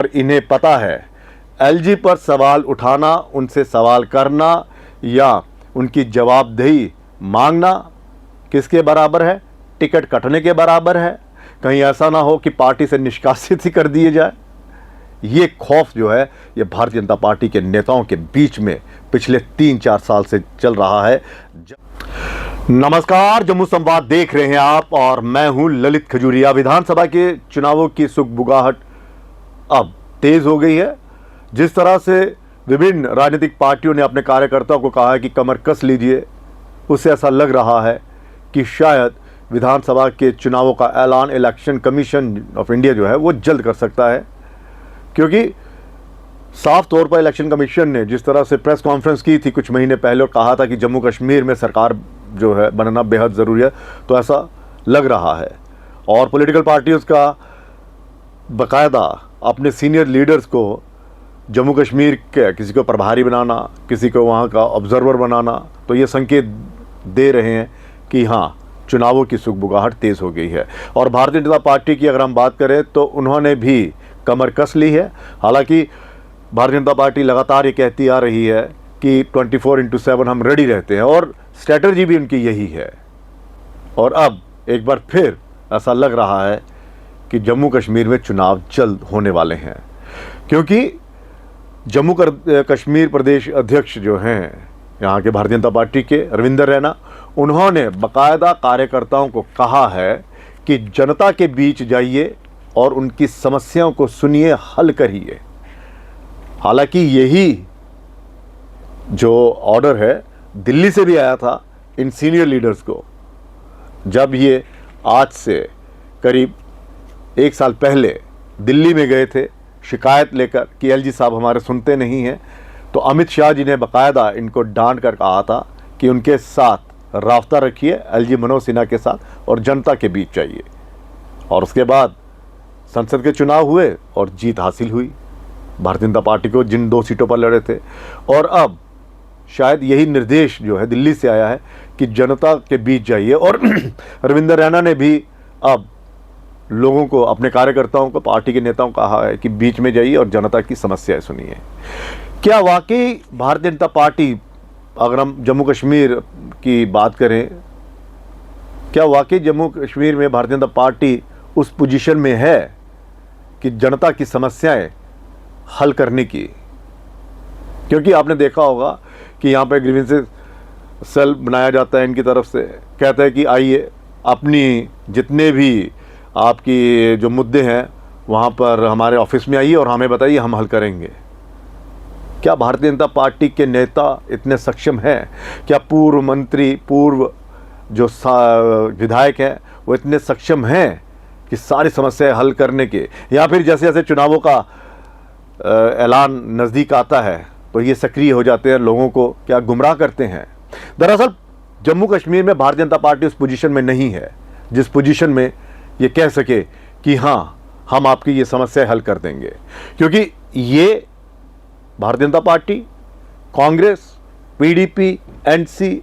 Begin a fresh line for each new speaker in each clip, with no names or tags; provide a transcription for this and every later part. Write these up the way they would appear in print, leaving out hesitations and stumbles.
और इन्हें पता है एलजी पर सवाल उठाना, उनसे सवाल करना या उनकी जवाबदेही मांगना किसके बराबर है? टिकट कटने के बराबर है। कहीं ऐसा ना हो कि पार्टी से निष्कासित ही कर दिए जाए। ये खौफ जो है ये भारतीय जनता पार्टी के नेताओं के बीच में पिछले 3-4 साल से चल रहा है। नमस्कार, जम्मू संवाद देख रहे हैं आप और मैं हूं ललित खजूरिया। विधानसभा के चुनावों की सुगबुगाहट अब तेज हो गई है। जिस तरह से विभिन्न राजनीतिक पार्टियों ने अपने कार्यकर्ताओं को कहा है कि कमर कस लीजिए, उससे ऐसा लग रहा है कि शायद विधानसभा के चुनावों का ऐलान इलेक्शन कमीशन ऑफ इंडिया जो है वो जल्द कर सकता है। क्योंकि साफ तौर पर इलेक्शन कमीशन ने जिस तरह से प्रेस कॉन्फ्रेंस की थी कुछ महीने पहले और कहा था कि जम्मू कश्मीर में सरकार जो है बनना बेहद ज़रूरी है, तो ऐसा लग रहा है। और पॉलिटिकल पार्टीज का बाकायदा अपने सीनियर लीडर्स को जम्मू कश्मीर के किसी को प्रभारी बनाना, किसी को वहाँ का ऑब्जर्वर बनाना, तो ये संकेत दे रहे हैं कि हाँ, चुनावों की सुगबुगाहट तेज़ हो गई है। और भारतीय जनता पार्टी की अगर हम बात करें तो उन्होंने भी कमर कस ली है। हालांकि भारतीय जनता पार्टी लगातार ये कहती आ रही है कि 24/7 हम रेडी रहते हैं और स्ट्रैटेजी भी उनकी यही है। और अब एक बार फिर ऐसा लग रहा है कि जम्मू कश्मीर में चुनाव जल्द होने वाले हैं। क्योंकि जम्मू कश्मीर प्रदेश अध्यक्ष जो हैं यहाँ के भारतीय जनता पार्टी के रविंदर रैना, उन्होंने बाकायदा कार्यकर्ताओं को कहा है कि जनता के बीच जाइए और उनकी समस्याओं को सुनिए, हल करिए। हालांकि यही जो ऑर्डर है दिल्ली से भी आया था इन सीनियर लीडर्स को, जब ये आज से करीब 1 साल पहले दिल्ली में गए थे शिकायत लेकर कि एलजी साहब हमारे सुनते नहीं हैं। तो अमित शाह जी ने बाकायदा इनको डांट कर कहा था कि उनके साथ राब्ता रखिए, एलजी मनोज सिन्हा के साथ, और जनता के बीच जाइए। और उसके बाद संसद के चुनाव हुए और जीत हासिल हुई भारतीय जनता पार्टी को, जिन 2 सीटों पर लड़े थे। और अब शायद यही निर्देश जो है दिल्ली से आया है कि जनता के बीच जाइए। और रविंदर रैना ने भी अब लोगों को, अपने कार्यकर्ताओं को, पार्टी के नेताओं को कहा है कि बीच में जाइए और जनता की समस्याएं सुनिए। क्या वाकई भारतीय जनता पार्टी, अगर हम जम्मू कश्मीर की बात करें, क्या वाकई जम्मू कश्मीर में भारतीय जनता पार्टी उस पोजीशन में है कि जनता की समस्याएं हल करने की? क्योंकि आपने देखा होगा कि यहाँ पे ग्रीवेंसेस सेल बनाया जाता है इनकी तरफ से, कहता है कि आइए अपनी जितने भी आपकी जो मुद्दे हैं वहाँ पर हमारे ऑफिस में आइए और हमें बताइए, हम हल करेंगे। क्या भारतीय जनता पार्टी के नेता इतने सक्षम हैं? क्या पूर्व मंत्री, पूर्व जो विधायक हैं वो इतने सक्षम हैं कि सारी समस्याएं हल करने के? या फिर जैसे जैसे चुनावों का ऐलान नज़दीक आता है तो ये सक्रिय हो जाते हैं, लोगों को क्या गुमराह करते हैं? दरअसल जम्मू कश्मीर में भारतीय जनता पार्टी उस पोजीशन में नहीं है जिस पोजीशन में ये कह सके कि हाँ, हम आपकी ये समस्या हल कर देंगे। क्योंकि ये Bharatiya Janata party, Congress, PDP, NC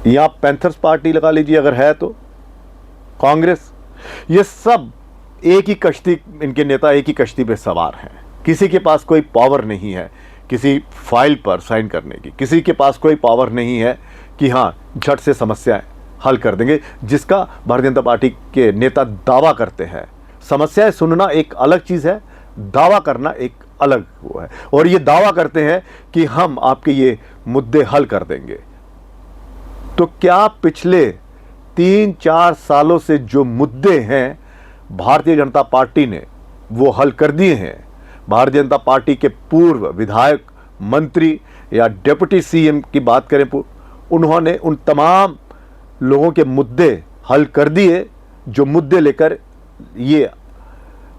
या पैंथर्स पार्टी लगा लीजिए अगर है तो, कांग्रेस, ये सब एक ही कश्ती, इनके नेता एक ही कश्ती पे सवार हैं। किसी के पास कोई पावर नहीं है किसी फाइल पर साइन करने की, किसी के पास कोई पावर नहीं है कि हाँ झट से समस्याएं हल कर देंगे, जिसका भारतीय जनता पार्टी के नेता दावा करते हैं। समस्याएं सुनना एक अलग चीज़ है, दावा करना एक अलग वो है। और ये दावा करते हैं कि हम आपके ये मुद्दे हल कर देंगे। तो क्या पिछले 3-4 सालों से जो मुद्दे हैं भारतीय जनता पार्टी ने वो हल कर दिए हैं? भारतीय जनता पार्टी के पूर्व विधायक, मंत्री या डिप्टी सीएम की बात करें, उन्होंने उन तमाम लोगों के मुद्दे हल कर दिए जो मुद्दे लेकर ये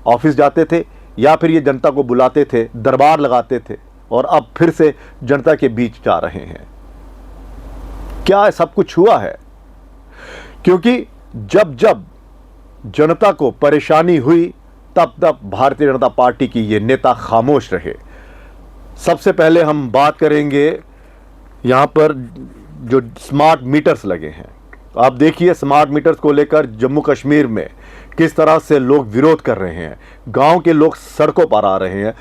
ऑफिस जाते थे या फिर ये जनता को बुलाते थे, दरबार लगाते थे, और अब फिर से जनता के बीच जा रहे हैं। क्या सब कुछ हुआ है? क्योंकि जब जब जनता को परेशानी हुई तब तब भारतीय जनता पार्टी की ये नेता खामोश रहे। सबसे पहले हम बात करेंगे यहाँ पर जो स्मार्ट मीटर्स लगे हैं। आप देखिए स्मार्ट मीटर्स को लेकर जम्मू कश्मीर में किस तरह से लोग विरोध कर रहे हैं, गांव के लोग सड़कों पर आ रहे हैं,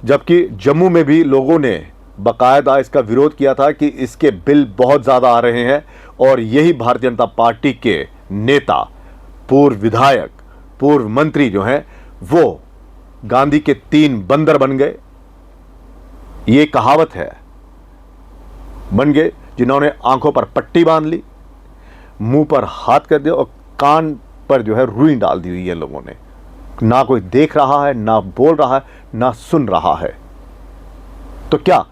जबकि जम्मू में भी लोगों ने बाकायदा इसका विरोध किया था कि इसके बिल बहुत ज़्यादा आ रहे हैं। और यही भारतीय जनता पार्टी के नेता, पूर्व विधायक, पूर्व मंत्री जो हैं वो गांधी के 3 बंदर बन गए। ये कहावत है, बन गए जिन्होंने आंखों पर पट्टी बांध ली, मुंह पर हाथ कर दिया और कान पर जो है रुई डाल दी हुई है लोगों ने। ना कोई देख रहा है, ना बोल रहा है, ना सुन रहा है। तो क्या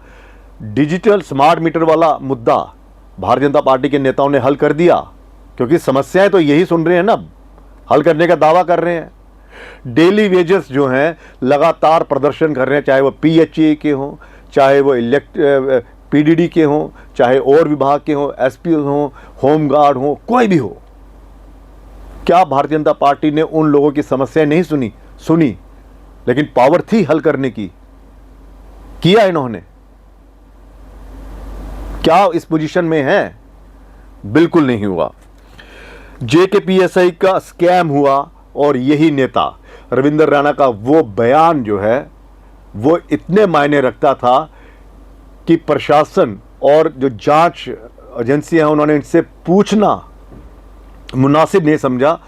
डिजिटल स्मार्ट मीटर वाला मुद्दा भारतीय जनता पार्टी के नेताओं ने हल कर दिया? क्योंकि समस्याएं तो यही सुन रहे हैं ना, हल करने का दावा कर रहे हैं। डेली वेजेस जो हैं लगातार प्रदर्शन कर रहे हैं, चाहे वो पीएचई के हों, चाहे वो पीडीडी के हों, चाहे और विभाग के हों, एसपी हों, होमगार्ड हों, कोई भी हो। क्या भारतीय जनता पार्टी ने उन लोगों की समस्याएं नहीं सुनी, लेकिन पावर थी हल करने की, किया इन्होंने? क्या इस पोजीशन में है? बिल्कुल नहीं हुआ। जेकेपीएसआई का स्कैम हुआ और यही नेता रविंदर रैना का वो बयान जो है वो इतने मायने रखता था कि प्रशासन और जो जांच एजेंसियां हैं उन्होंने इनसे पूछना मुनासिब नहीं समझा,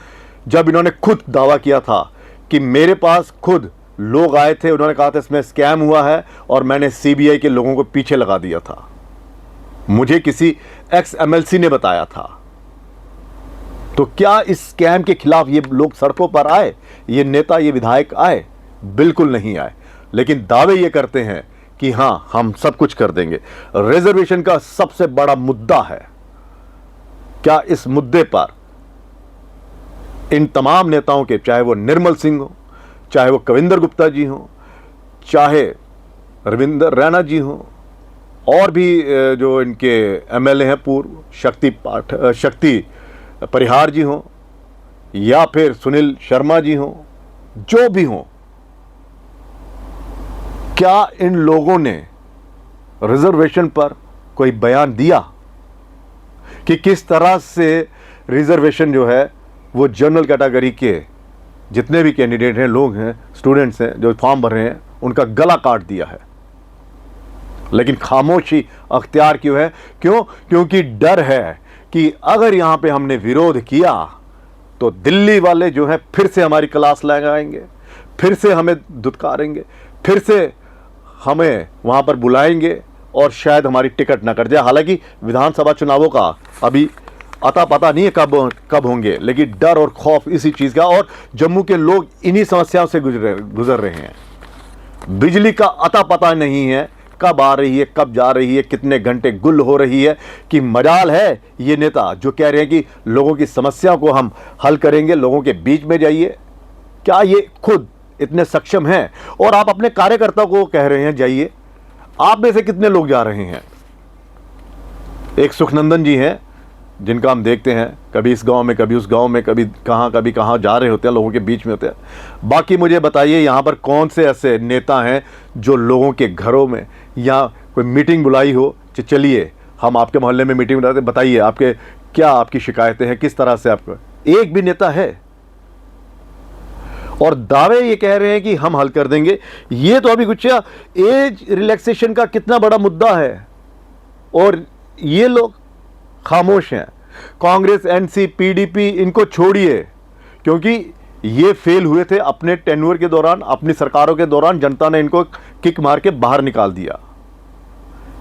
जब इन्होंने खुद दावा किया था कि मेरे पास खुद लोग आए थे, उन्होंने कहा था इसमें स्कैम हुआ है और मैंने सीबीआई के लोगों को पीछे लगा दिया था। मुझे किसी एक्स एमएलसी ने बताया था। तो क्या इस स्कैम के खिलाफ ये लोग सड़कों पर आए, ये नेता, ये विधायक आए? बिल्कुल नहीं आए। लेकिन दावे ये करते हैं कि हां हम सब कुछ कर देंगे। रिजर्वेशन का सबसे बड़ा मुद्दा है। क्या इस मुद्दे पर इन तमाम नेताओं के, चाहे वो निर्मल सिंह हो, चाहे वो कविंदर गुप्ता जी हो, चाहे रविंदर रैना जी हो, और भी जो इनके एमएलए हैं पूर्व, शक्ति परिहार जी हो, या फिर सुनील शर्मा जी हो, जो भी हो, क्या इन लोगों ने रिजर्वेशन पर कोई बयान दिया कि किस तरह से रिजर्वेशन जो है वो जनरल कैटेगरी के जितने भी कैंडिडेट हैं, लोग हैं, स्टूडेंट्स हैं जो फॉर्म भर रहे हैं, उनका गला काट दिया है? लेकिन खामोशी अख्तियार क्यों है? क्योंकि डर है कि अगर यहां पे हमने विरोध किया तो दिल्ली वाले जो हैं फिर से हमारी क्लास लगाएंगे, फिर से हमें धुतकारेंगे, फिर से हमें वहां पर बुलाएंगे और शायद हमारी टिकट ना कट जाए। हालांकि विधानसभा चुनावों का अभी अता पता नहीं है कब होंगे, लेकिन डर और खौफ इसी चीज का। और जम्मू के लोग इन्हीं समस्याओं से गुजर रहे हैं। बिजली का अता पता नहीं है, कब आ रही है, कब जा रही है, कितने घंटे गुल हो रही है। कि मजाल है ये नेता जो कह रहे हैं कि लोगों की समस्याओं को हम हल करेंगे, लोगों के बीच में जाइए। क्या ये खुद इतने सक्षम हैं? और आप अपने कार्यकर्ताओं को कह रहे हैं जाइए। आप में से कितने लोग जा रहे हैं? एक सुखनंदन जी हैं जिनका हम देखते हैं कभी इस गांव में, कभी उस गांव में, कभी कहाँ जा रहे होते हैं, लोगों के बीच में होते हैं। बाकी मुझे बताइए यहाँ पर कौन से ऐसे नेता हैं जो लोगों के घरों में या कोई मीटिंग बुलाई हो, चलिए हम आपके मोहल्ले में मीटिंग बुलाते, बताइए आपके क्या आपकी शिकायतें हैं, किस तरह से आपको? एक भी नेता है? और दावे ये कह रहे हैं कि हम हल कर देंगे। ये तो अभी कुछ एज रिलैक्सेशन का कितना बड़ा मुद्दा है और ये लोग खामोश हैं। कांग्रेस, एनसी, पीडीपी इनको छोड़िए, क्योंकि ये फेल हुए थे अपने टेन्योर के दौरान, अपनी सरकारों के दौरान। जनता ने इनको किक मार के बाहर निकाल दिया।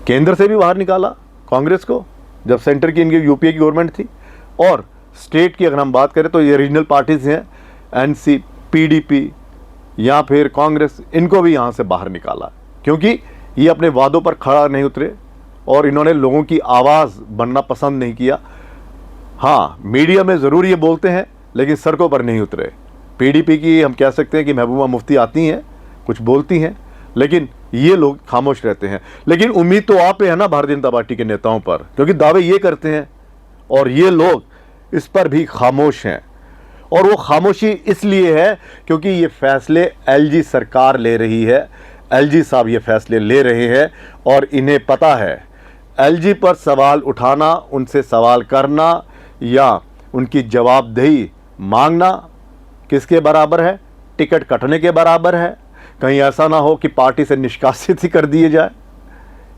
केंद्र से भी बाहर निकाला कांग्रेस को, जब सेंटर की इनकी यूपीए की गवर्नमेंट थी। और स्टेट की अगर हम बात करें तो ये रीजनल पार्टीज हैं, एनसी, पीडीपी या फिर कांग्रेस, इनको भी यहां से बाहर निकाला, क्योंकि ये अपने वादों पर खड़ा नहीं उतरे और इन्होंने लोगों की आवाज बनना पसंद नहीं किया। हाँ, मीडिया में जरूर ये बोलते हैं लेकिन सड़कों पर नहीं उतरे। पीडीपी की हम कह सकते हैं कि महबूबा मुफ्ती आती हैं, कुछ बोलती हैं, लेकिन ये लोग खामोश रहते हैं। लेकिन उम्मीद तो आप है ना भारतीय जनता पार्टी के नेताओं पर, क्योंकि दावे ये करते हैं और ये लोग इस पर भी खामोश हैं। और वो खामोशी इसलिए है क्योंकि ये फैसले एलजी सरकार ले रही है, एलजी साहब ये फैसले ले रहे हैं और इन्हें पता है एलजी पर सवाल उठाना, उनसे सवाल करना या उनकी जवाबदेही मांगना किसके बराबर है? टिकट कटने के बराबर है। कहीं ऐसा ना हो कि पार्टी से निष्कासित ही कर दिए जाए।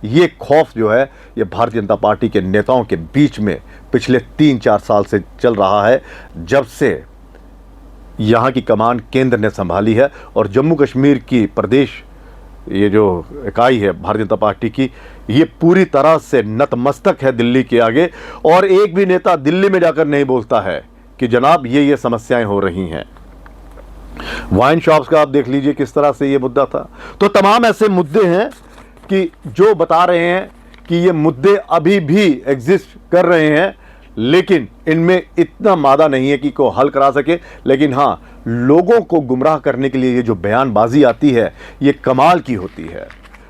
ये खौफ जो है ये भारतीय जनता पार्टी के नेताओं के बीच में पिछले 3-4 साल से चल रहा है, जब से यहाँ की कमान केंद्र ने संभाली है। और जम्मू कश्मीर की प्रदेश ये जो इकाई है भारतीय जनता पार्टी की, ये पूरी तरह से नतमस्तक है दिल्ली के आगे। और एक भी नेता दिल्ली में जाकर नहीं बोलता है कि जनाब ये समस्याएं हो रही हैं। वाइन शॉप्स का आप देख लीजिए किस तरह से ये मुद्दा था। तो तमाम ऐसे मुद्दे हैं कि जो बता रहे हैं कि ये मुद्दे अभी भी एग्जिस्ट कर रहे हैं, लेकिन इनमें इतना मादा नहीं है कि को हल करा सके। लेकिन हाँ, लोगों को गुमराह करने के लिए ये जो बयानबाजी आती है ये कमाल की होती है।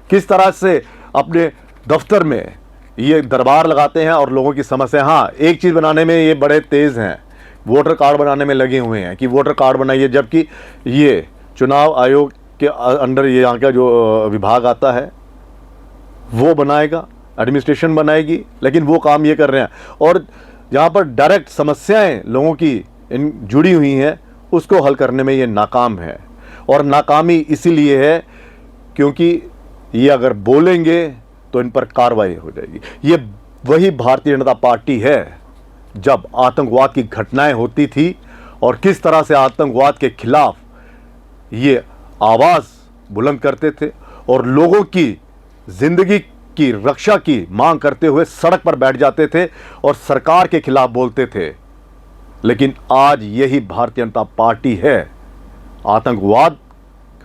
किस तरह से अपने दफ्तर में ये दरबार लगाते हैं और लोगों की समस्या, हाँ एक चीज़ बनाने में ये बड़े तेज़ हैं, वोटर कार्ड बनाने में लगे हुए हैं कि वोटर कार्ड बनाइए, जबकि ये चुनाव आयोग के अंडर ये यहाँ का जो विभाग आता है वो बनाएगा, एडमिनिस्ट्रेशन बनाएगी, लेकिन वो काम ये कर रहे हैं। और जहाँ पर डायरेक्ट समस्याएं लोगों की इन जुड़ी हुई हैं उसको हल करने में ये नाकाम है। और नाकामी इसीलिए है क्योंकि ये अगर बोलेंगे तो इन पर कार्रवाई हो जाएगी। ये वही भारतीय जनता पार्टी है जब आतंकवाद की घटनाएं होती थी और किस तरह से आतंकवाद के खिलाफ ये आवाज़ बुलंद करते थे और लोगों की जिंदगी की रक्षा की मांग करते हुए सड़क पर बैठ जाते थे और सरकार के खिलाफ बोलते थे। लेकिन आज यही भारतीय जनता पार्टी है। आतंकवाद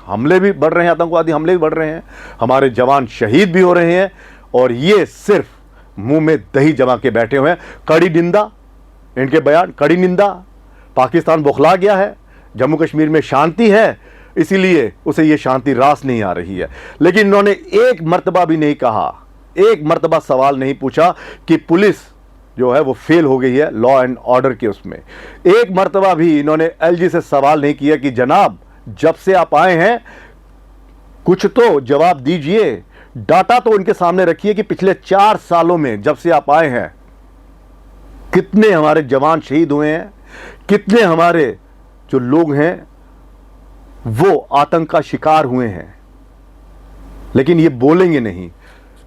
हमले भी बढ़ रहे हैं, आतंकवादी हमले भी बढ़ रहे हैं, हमारे जवान शहीद भी हो रहे हैं, और ये सिर्फ मुंह में दही जमा के बैठे हुए हैं। कड़ी निंदा, इनके बयान कड़ी निंदा। पाकिस्तान बौखला गया है, जम्मू कश्मीर में शांति है, इसीलिए उसे ये शांति रास नहीं आ रही है। लेकिन इन्होंने एक मर्तबा भी नहीं कहा, एक मर्तबा सवाल नहीं पूछा कि पुलिस जो है वो फेल हो गई है लॉ एंड ऑर्डर के उसमें। एक मर्तबा भी इन्होंने एलजी से सवाल नहीं किया कि जनाब जब से आप आए हैं कुछ तो जवाब दीजिए, डाटा तो उनके सामने रखिए कि पिछले 4 सालों में जब से आप आए हैं कितने हमारे जवान शहीद हुए हैं, कितने हमारे जो लोग हैं वो आतंक का शिकार हुए हैं। लेकिन ये बोलेंगे नहीं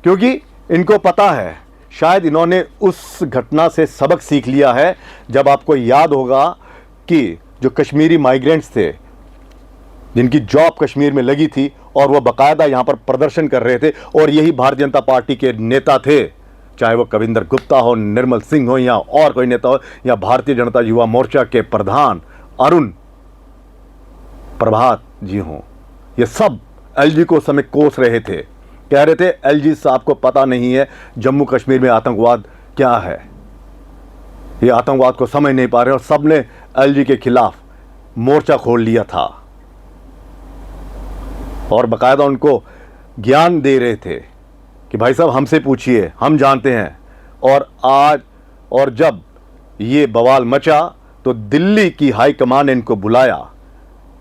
क्योंकि इनको पता है, शायद इन्होंने उस घटना से सबक सीख लिया है। जब आपको याद होगा कि जो कश्मीरी माइग्रेंट्स थे जिनकी जॉब कश्मीर में लगी थी और वो बाकायदा यहाँ पर प्रदर्शन कर रहे थे, और यही भारतीय जनता पार्टी के नेता थे, चाहे वो कविंदर गुप्ता हो, निर्मल सिंह हो या और कोई नेता हो, या भारतीय जनता युवा मोर्चा के प्रधान अरुण प्रभात जी हों, ये सब एलजी को समय कोस रहे थे, कह रहे थे एलजी साहब को पता नहीं है जम्मू कश्मीर में आतंकवाद क्या है, ये आतंकवाद को समझ नहीं पा रहे, और सब ने एलजी के खिलाफ मोर्चा खोल लिया था और बाकायदा उनको ज्ञान दे रहे थे कि भाई साहब हमसे पूछिए, हम जानते हैं। और आज और जब ये बवाल मचा तो दिल्ली की हाईकमान ने इनको बुलाया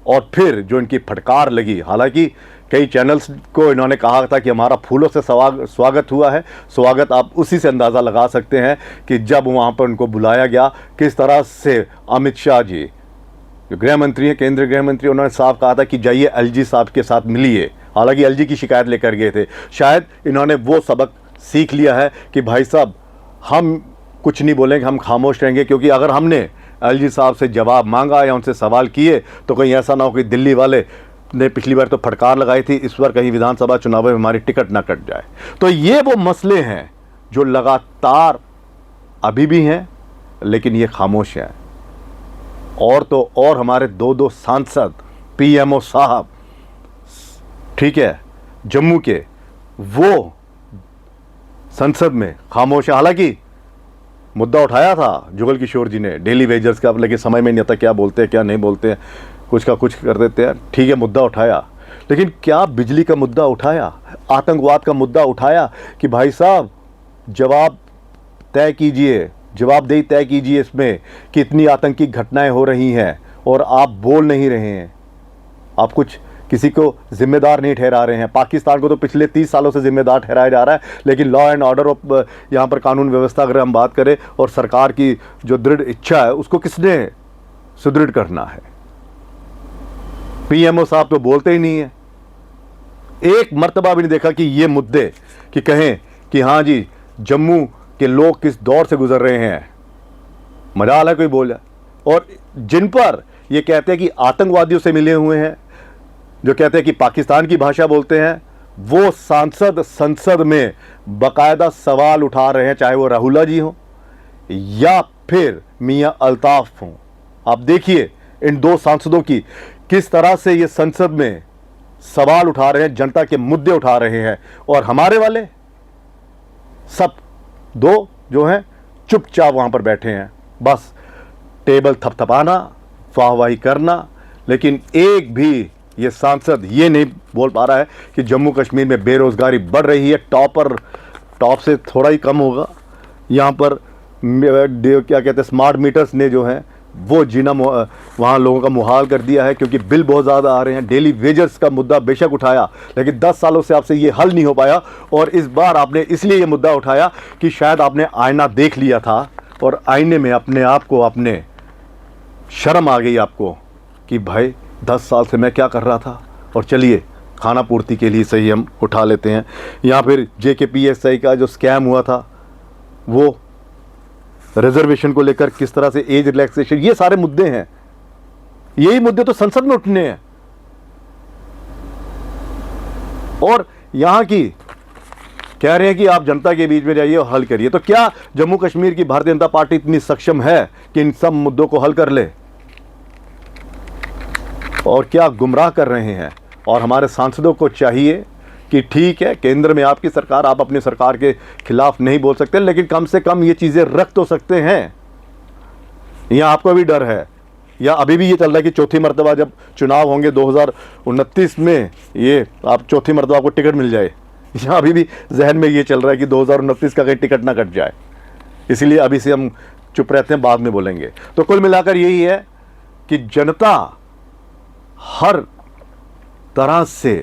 और फिर जो इनकी फटकार लगी, हालांकि कई चैनल्स को इन्होंने कहा था कि हमारा फूलों से स्वागत हुआ है, स्वागत आप उसी से अंदाज़ा लगा सकते हैं कि जब वहाँ पर उनको बुलाया गया किस तरह से अमित शाह जी जो गृह मंत्री हैं, केंद्रीय गृह मंत्री, उन्होंने साफ कहा था कि जाइए एलजी साहब के साथ मिलिए। हालांकि एलजी की शिकायत लेकर गए थे। शायद इन्होंने वो सबक सीख लिया है कि भाई साहब हम कुछ नहीं बोलेंगे, हम खामोश रहेंगे, क्योंकि अगर हमने एलजी साहब से जवाब मांगा या उनसे सवाल किए तो कहीं ऐसा ना हो कि दिल्ली वाले ने पिछली बार तो फटकार लगाई थी, इस बार कहीं विधानसभा चुनाव में हमारी टिकट ना कट जाए। तो ये वो मसले हैं जो लगातार अभी भी हैं, लेकिन ये खामोश हैं। और तो और हमारे 2 सांसद पीएमओ साहब, ठीक है, जम्मू के, वो संसद में खामोश है। हालांकि मुद्दा उठाया था जुगल किशोर जी ने डेली वेजर्स का, लेकिन समझ में नहीं आता क्या बोलते हैं क्या नहीं बोलते हैं, कुछ का कुछ कर देते हैं। ठीक है, मुद्दा उठाया, लेकिन क्या बिजली का मुद्दा उठाया, आतंकवाद का मुद्दा उठाया कि भाई साहब जवाब तय कीजिए, जवाबदेही तय कीजिए इसमें कि इतनी आतंकी घटनाएं हो रही हैं और आप बोल नहीं रहे हैं, आप कुछ किसी को जिम्मेदार नहीं ठहरा रहे हैं। पाकिस्तान को तो पिछले 30 सालों से जिम्मेदार ठहराया जा रहा है, लेकिन लॉ एंड ऑर्डर ऑफ यहाँ पर कानून व्यवस्था अगर हम बात करें और सरकार की जो दृढ़ इच्छा है उसको किसने सुदृढ़ करना है? पीएमओ साहब तो बोलते ही नहीं है, एक मर्तबा भी नहीं देखा कि ये मुद्दे कि कहें कि हाँ जी जम्मू के लोग किस दौर से गुजर रहे हैं, मजाल है कोई बोला। और जिन पर ये कहते हैं कि आतंकवादियों से मिले हुए हैं, जो कहते हैं कि पाकिस्तान की भाषा बोलते हैं, वो सांसद संसद में बाकायदा सवाल उठा रहे हैं, चाहे वो राहुला जी हो या फिर मियां अल्ताफ हों। आप देखिए इन दो सांसदों की किस तरह से ये संसद में सवाल उठा रहे हैं, जनता के मुद्दे उठा रहे हैं, और हमारे वाले सब दो जो हैं चुपचाप वहां पर बैठे हैं, बस टेबल थपथपाना, वाहवाही करना। लेकिन एक भी ये सांसद ये नहीं बोल पा रहा है कि जम्मू कश्मीर में बेरोजगारी बढ़ रही है, टॉप से थोड़ा ही कम होगा। यहाँ पर क्या कहते हैं स्मार्ट मीटर्स ने जो है वो जीना वहाँ लोगों का मुहाल कर दिया है, क्योंकि बिल बहुत ज़्यादा आ रहे हैं। डेली वेजर्स का मुद्दा बेशक उठाया, लेकिन 10 सालों से आपसे ये हल नहीं हो पाया, और इस बार आपने इसलिए ये मुद्दा उठाया कि शायद आपने आईना देख लिया था और आईने में अपने आप को, अपने शर्म आ गई आपको कि भाई 10 साल से मैं क्या कर रहा था, और चलिए खाना पूर्ति के लिए सही हम उठा लेते हैं। या फिर JKPSI का जो स्कैम हुआ था, वो रिजर्वेशन को लेकर किस तरह से एज रिलैक्सेशन, ये सारे मुद्दे हैं, यही मुद्दे तो संसद में उठने हैं। और यहां की कह रहे हैं कि आप जनता के बीच में जाइए और हल करिए। तो क्या जम्मू कश्मीर की भारतीय जनता पार्टी इतनी सक्षम है कि इन सब मुद्दों को हल कर ले? और क्या गुमराह कर रहे हैं? और हमारे सांसदों को चाहिए कि ठीक है केंद्र में आपकी सरकार, आप अपनी सरकार के खिलाफ नहीं बोल सकते, लेकिन कम से कम ये चीज़ें रख तो सकते हैं। या आपको भी डर है, या अभी भी ये चल रहा है कि चौथी मरतबा जब चुनाव होंगे 2029 में, ये आप चौथी मरतबा आपको टिकट मिल जाए, या अभी भी जहन में ये चल रहा है कि 2029 का कहीं टिकट ना कट जाए, इसीलिए अभी से हम चुप रहते हैं, बाद में बोलेंगे। तो कुल मिलाकर यही है कि जनता हर तरह से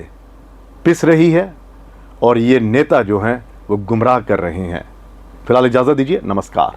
पिस रही है और ये नेता जो हैं वो गुमराह कर रहे हैं। फिलहाल इजाज़त दीजिए, नमस्कार।